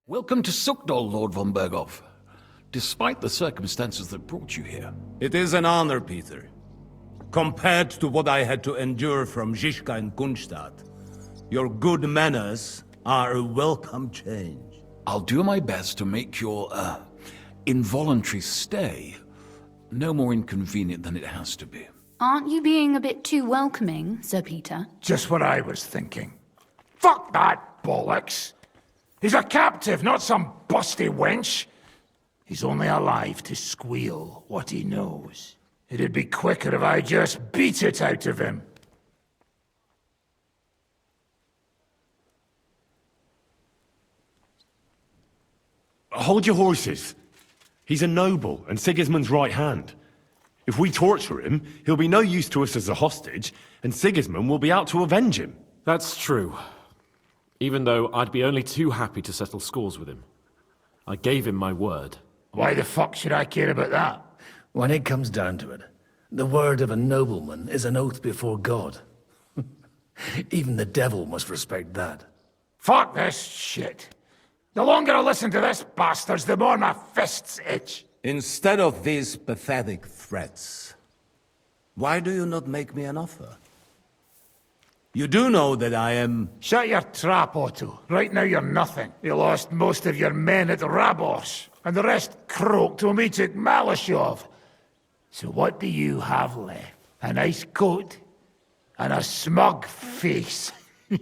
Welcome to Sukdol, Lord von Berghoff. Despite the circumstances that brought you here. It is an honor, Peter. Compared to what I had to endure from Zizka and Kunstadt, your good manners are a welcome change. I'll do my best to make your, involuntary stay no more inconvenient than it has to be. Aren't you being a bit too welcoming, Sir Peter? Just what I was thinking. Fuck that bollocks! He's a captive, not some busty wench. He's only alive to squeal what he knows. It'd be quicker if I just beat it out of him. Hold your horses. He's a noble and Sigismund's right hand. If we torture him, he'll be no use to us as a hostage, and Sigismund will be out to avenge him. That's true. Even though I'd be only too happy to settle scores with him. I gave him my word. Why the fuck should I care about that? When it comes down to it, the word of a nobleman is an oath before God. Even the devil must respect that. Fuck this shit. The longer I listen to this bastards, the more my fists itch. Instead of these pathetic threats, why do you not make me an offer? You do know that I am... Shut your trap, Otto. Right now you're nothing. You lost most of your men at Rabos, and the rest croaked when we took Malashov. So what do you have left? A nice coat? And a smug face? Do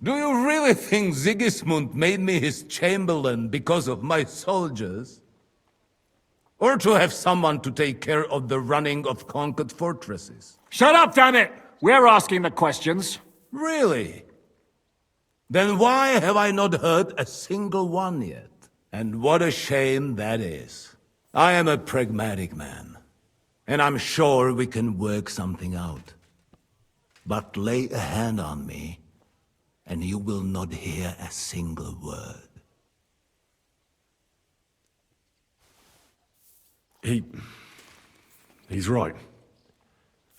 you really think Sigismund made me his chamberlain because of my soldiers? Or to have someone to take care of the running of conquered fortresses? Shut up, damn it! We're asking the questions. Really? Then why have I not heard a single one yet? And what a shame that is. I am a pragmatic man, and I'm sure we can work something out. But lay a hand on me, and you will not hear a single word. He's right.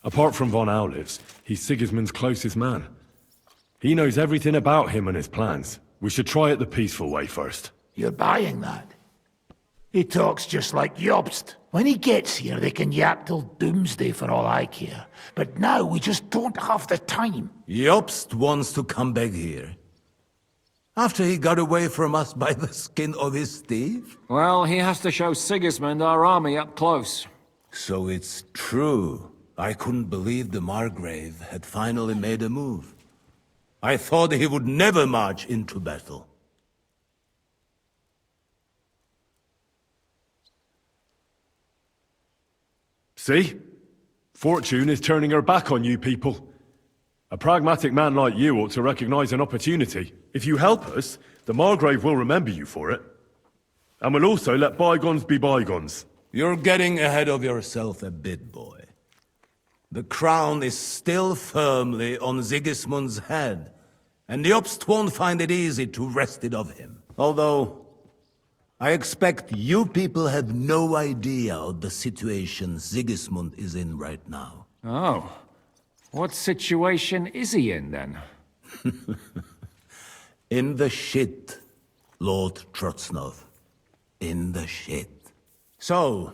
Apart from von Aulifs, he's Sigismund's closest man. He knows everything about him and his plans. We should try it the peaceful way first. You're buying that? He talks just like Jobst. When he gets here, they can yap till doomsday for all I care. But now we just don't have the time. Jobst wants to come back here. After he got away from us by the skin of his teeth? Well, he has to show Sigismund our army up close. So it's true. I couldn't believe the Margrave had finally made a move. I thought he would never march into battle. See? Fortune is turning her back on you people. A pragmatic man like you ought to recognize an opportunity. If you help us, the Margrave will remember you for it. And will also let bygones be bygones. You're getting ahead of yourself a bit, boy. The crown is still firmly on Sigismund's head, and Jobst won't find it easy to wrest it of him. Although, I expect you people have no idea of the situation Sigismund is in right now. Oh. What situation is he in, then? In the shit, Lord Trotsnov. In the shit. So,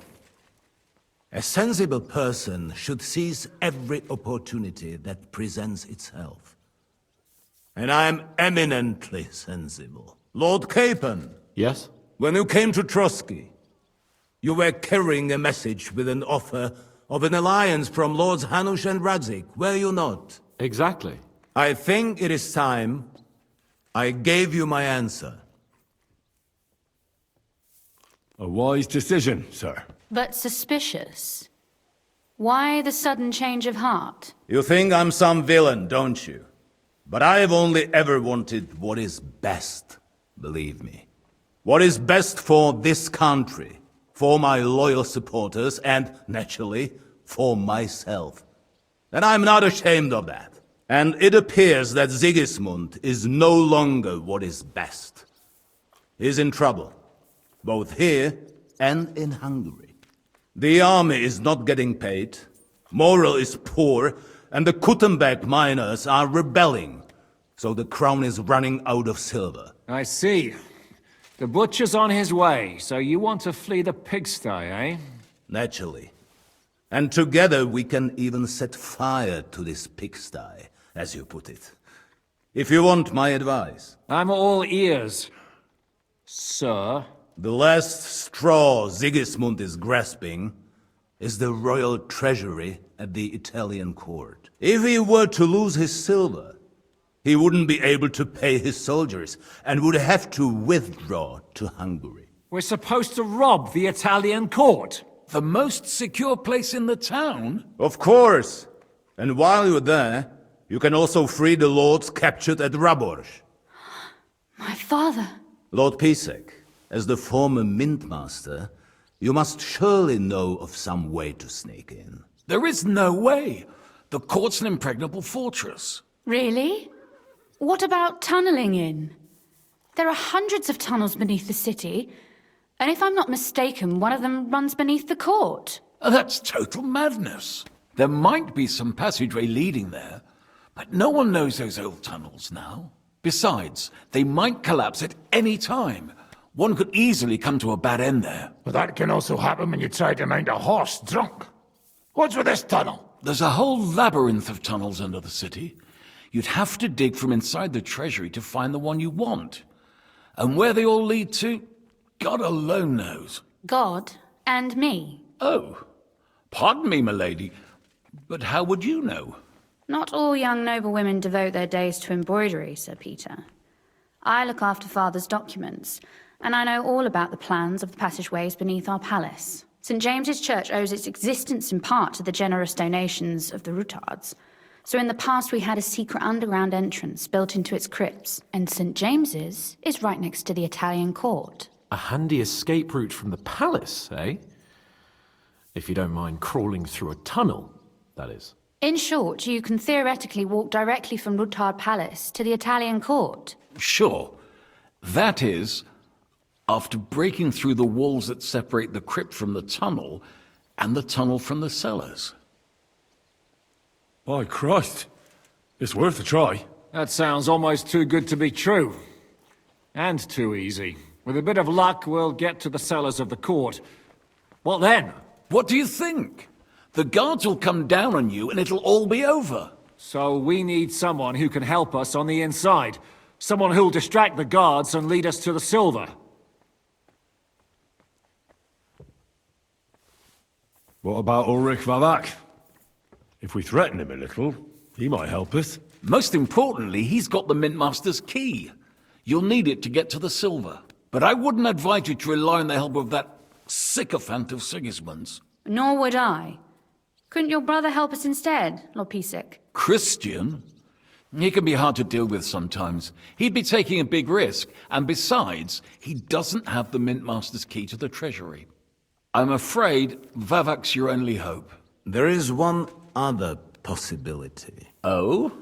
a sensible person should seize every opportunity that presents itself. And I am eminently sensible. Lord Capon. Yes? When you came to Trotsky, you were carrying a message with an offer of an alliance from Lords Hanush and Radzik, were you not? Exactly. I think it is time I gave you my answer. A wise decision, sir. But suspicious. Why the sudden change of heart? You think I'm some villain, don't you? But I have only ever wanted what is best, believe me. What is best for this country, for my loyal supporters, and, naturally, for myself. And I'm not ashamed of that. And it appears that Sigismund is no longer what is best. He's in trouble, both here and in Hungary. The army is not getting paid, morale is poor, and the Kuttenberg miners are rebelling, so the crown is running out of silver. I see. The butcher's on his way, so you want to flee the pigsty, eh? Naturally. And together we can even set fire to this pigsty, as you put it. If you want my advice. I'm all ears. Sir? The last straw Sigismund is grasping is the royal treasury at the Italian court. If he were to lose his silver, he wouldn't be able to pay his soldiers and would have to withdraw to Hungary. We're supposed to rob the Italian court. The most secure place in the town? Of course. And while you're there, you can also free the lords captured at Raborz. My father. Lord Pisek, as the former mintmaster, you must surely know of some way to sneak in. There is no way. The court's an impregnable fortress. Really? What about tunneling in? There are hundreds of tunnels beneath the city, and if I'm not mistaken, one of them runs beneath the court. That's total madness. There might be some passageway leading there, but no one knows those old tunnels now. Besides, they might collapse at any time. One could easily come to a bad end there. But that can also happen when you try to mount a horse drunk. What's with this tunnel? There's a whole labyrinth of tunnels under the city. You'd have to dig from inside the treasury to find the one you want. And where they all lead to, God alone knows. God and me. Oh, pardon me, milady, but how would you know? Not all young noblewomen devote their days to embroidery, Sir Peter. I look after Father's documents, and I know all about the plans of the passageways beneath our palace. St. James's Church owes its existence in part to the generous donations of the Routards. So in the past we had a secret underground entrance built into its crypts, and St. James's is right next to the Italian court. A handy escape route from the palace, eh? If you don't mind crawling through a tunnel, that is. In short, you can theoretically walk directly from Routard Palace to the Italian court. Sure. That is, after breaking through the walls that separate the crypt from the tunnel, and the tunnel from the cellars. By Christ. It's worth a try. That sounds almost too good to be true. And too easy. With a bit of luck, we'll get to the cellars of the court. What then? What do you think? The guards will come down on you and it'll all be over. So we need someone who can help us on the inside. Someone who'll distract the guards and lead us to the silver. What about Ulrich Vavak? If we threaten him a little, he might help us. Most importantly, he's got the Mintmaster's key. You'll need it to get to the silver. But I wouldn't advise you to rely on the help of that sycophant of Sigismund's. Nor would I. Couldn't your brother help us instead, Lord Pisek? Christian? He can be hard to deal with sometimes. He'd be taking a big risk, and besides, he doesn't have the Mintmaster's key to the treasury. I'm afraid Vavak's your only hope. There is one other possibility. Oh?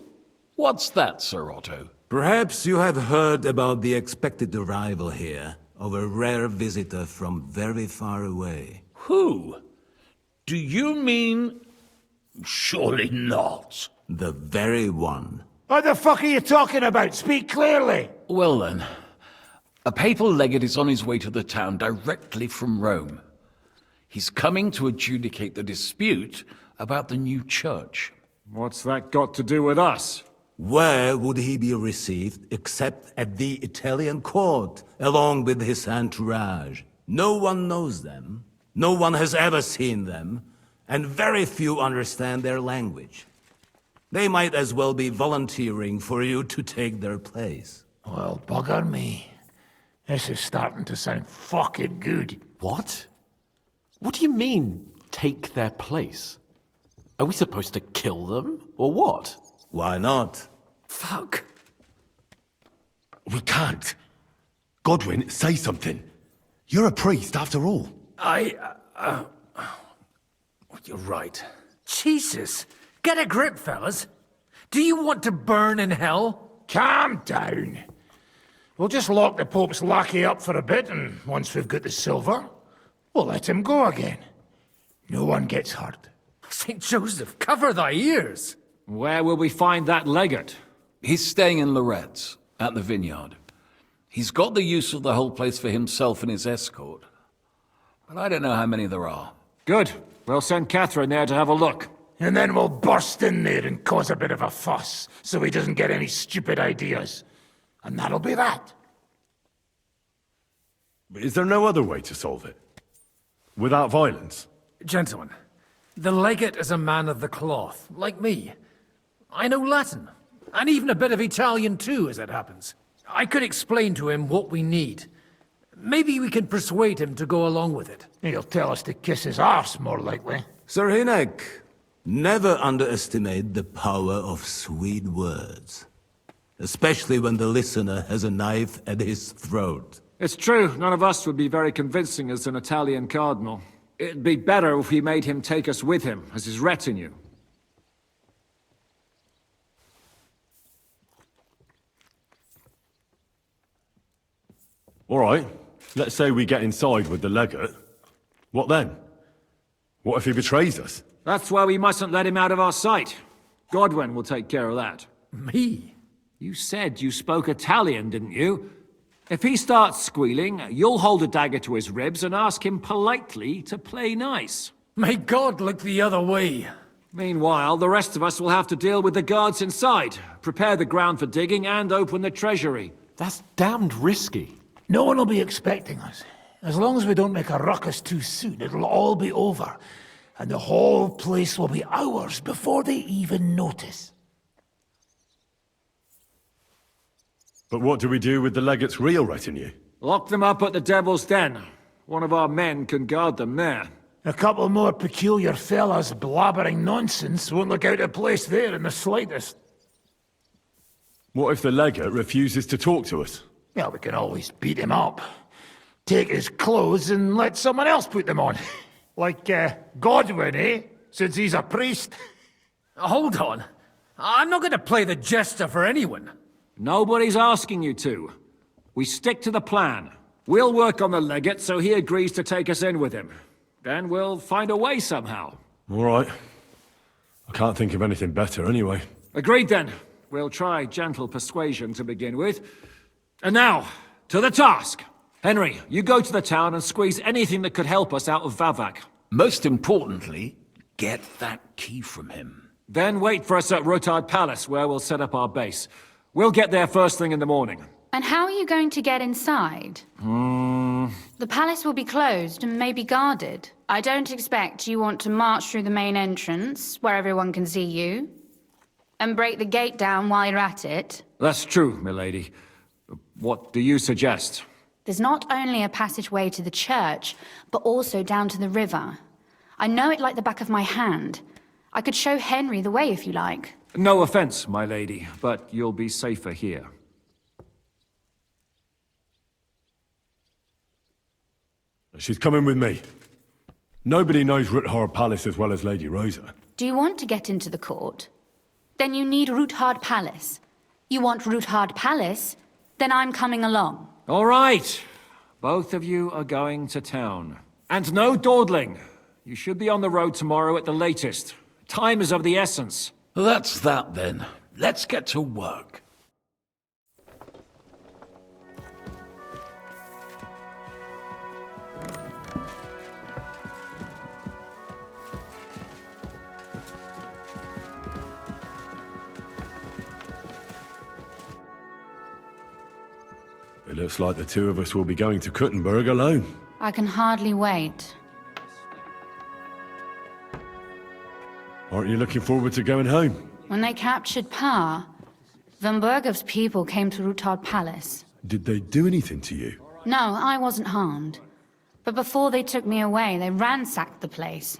What's that, Sir Otto? Perhaps you have heard about the expected arrival here of a rare visitor from very far away. Who? Do you mean... Surely not. The very one. What the fuck are you talking about? Speak clearly. Well then, a papal legate is on his way to the town directly from Rome. He's coming to adjudicate the dispute about the new church. What's that got to do with us? Where would he be received except at the Italian court, along with his entourage? No one knows them, no one has ever seen them, and very few understand their language. They might as well be volunteering for you to take their place. Well, bugger me. This is starting to sound fucking good. What? What do you mean, take their place? Are we supposed to kill them, or what? Why not? Fuck. We can't. Godwin, say something. You're a priest, after all. You're right. Jesus! Get a grip, fellas! Do you want to burn in hell? Calm down. We'll just lock the Pope's lackey up for a bit, and once we've got the silver, we'll let him go again. No one gets hurt. St. Joseph, cover thy ears! Where will we find that legate? He's staying in Loretz, at the vineyard. He's got the use of the whole place for himself and his escort. But I don't know how many there are. Good. We'll send Catherine there to have a look. And then we'll burst in there and cause a bit of a fuss, so he doesn't get any stupid ideas. And that'll be that. Is there no other way to solve it? Without violence? Gentlemen, the legate is a man of the cloth, like me. I know Latin, and even a bit of Italian too, as it happens. I could explain to him what we need. Maybe we can persuade him to go along with it. He'll tell us to kiss his arse, more likely. Sir Hinek, never underestimate the power of sweet words. Especially when the listener has a knife at his throat. It's true, none of us would be very convincing as an Italian cardinal. It'd be better if we made him take us with him, as his retinue. All right, let's say we get inside with the legate. What then? What if he betrays us? That's why we mustn't let him out of our sight. Godwin will take care of that. Me? You said you spoke Italian, didn't you? If he starts squealing, you'll hold a dagger to his ribs and ask him politely to play nice. May God look the other way. Meanwhile, the rest of us will have to deal with the guards inside, prepare the ground for digging, and open the treasury. That's damned risky. No one will be expecting us. As long as we don't make a ruckus too soon, it'll all be over. And the whole place will be ours before they even notice. But what do we do with the legate's real retinue? Lock them up at the Devil's Den. One of our men can guard them there. A couple more peculiar fellas blabbering nonsense won't look out of place there in the slightest. What if the legate refuses to talk to us? Well, we can always beat him up. Take his clothes and let someone else put them on. Like, Godwin, eh? Since he's a priest. Hold on. I'm not going to play the jester for anyone. Nobody's asking you to. We stick to the plan. We'll work on the legate so he agrees to take us in with him. Then we'll find a way somehow. All right. I can't think of anything better anyway. Agreed then. We'll try gentle persuasion to begin with. And now, to the task! Henry, you go to the town and squeeze anything that could help us out of Vavak. Most importantly, get that key from him. Then wait for us at Rotard Palace, where we'll set up our base. We'll get there first thing in the morning. And how are you going to get inside? The palace will be closed and maybe guarded. I don't expect you want to march through the main entrance, where everyone can see you, and break the gate down while you're at it. That's true, milady. What do you suggest? There's not only a passageway to the church, but also down to the river. I know it like the back of my hand. I could show Henry the way if you like. No offense, my lady, but you'll be safer here. She's coming with me. Nobody knows Ruthard Palace as well as Lady Rosa. Do you want to get into the court? Then you need Ruthard Palace. You want Ruthard Palace? Then I'm coming along. All right. Both of you are going to town. And no dawdling. You should be on the road tomorrow at the latest. Time is of the essence. That's that then. Let's get to work. It looks like the two of us will be going to Kuttenberg alone. I can hardly wait. Aren't you looking forward to going home? When they captured Pa, Van Bergov's people came to Ruthard Palace. Did they do anything to you? No, I wasn't harmed. But before they took me away, they ransacked the place.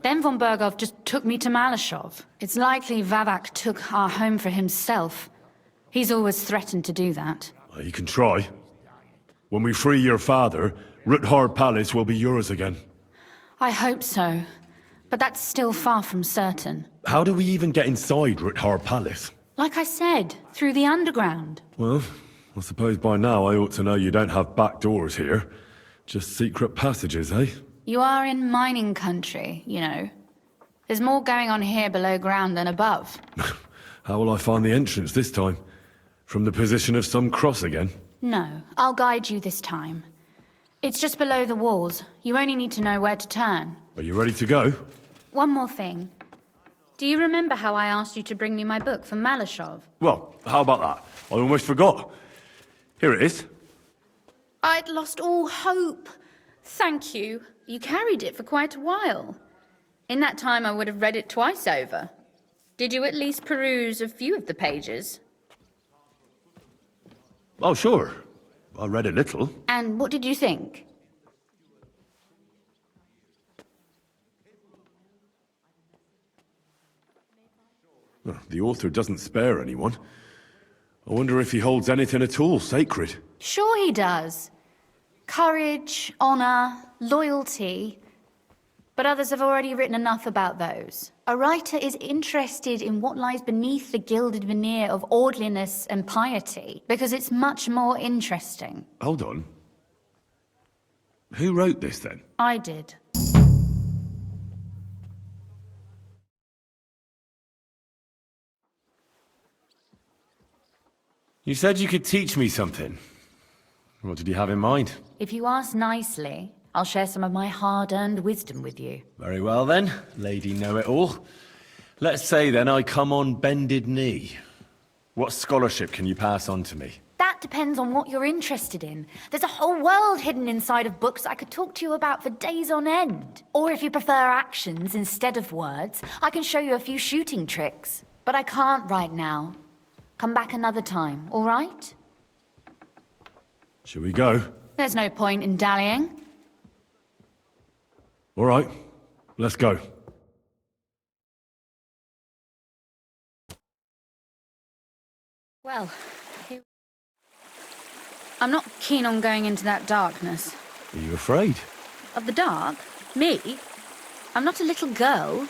Then Von Bergov just took me to Malashov. It's likely Vavak took our home for himself. He's always threatened to do that. Well, you can try. When we free your father, Ruthard Palace will be yours again. I hope so. But that's still far from certain. How do we even get inside Ruthard Palace? Like I said, through the underground. Well, I suppose by now I ought to know you don't have back doors here. Just secret passages, eh? You are in mining country, you know. There's more going on here below ground than above. How will I find the entrance this time? From the position of some cross again? No, I'll guide you this time. It's just below the walls. You only need to know where to turn. Are you ready to go? One more thing. Do you remember how I asked you to bring me my book from Malashov? Well, how about that? I almost forgot. Here it is. I'd lost all hope. Thank you. You carried it for quite a while. In that time, I would have read it twice over. Did you at least peruse a few of the pages? Oh, sure. I read a little. And what did you think? The author doesn't spare anyone. I wonder if he holds anything at all sacred. Sure he does. Courage, honor, loyalty. But others have already written enough about those. A writer is interested in what lies beneath the gilded veneer of orderliness and piety, because it's much more interesting. Hold on. Who wrote this, then? I did. You said you could teach me something. What did you have in mind? If you ask nicely, I'll share some of my hard-earned wisdom with you. Very well, then, Lady Know-It-All. Let's say, then, I come on bended knee. What scholarship can you pass on to me? That depends on what you're interested in. There's a whole world hidden inside of books I could talk to you about for days on end. Or if you prefer actions instead of words, I can show you a few shooting tricks. But I can't right now. Come back another time, all right? Shall we go? There's no point in dallying. All right, let's go. Well, I'm not keen on going into that darkness. Are you afraid? Of the dark? Me? I'm not a little girl.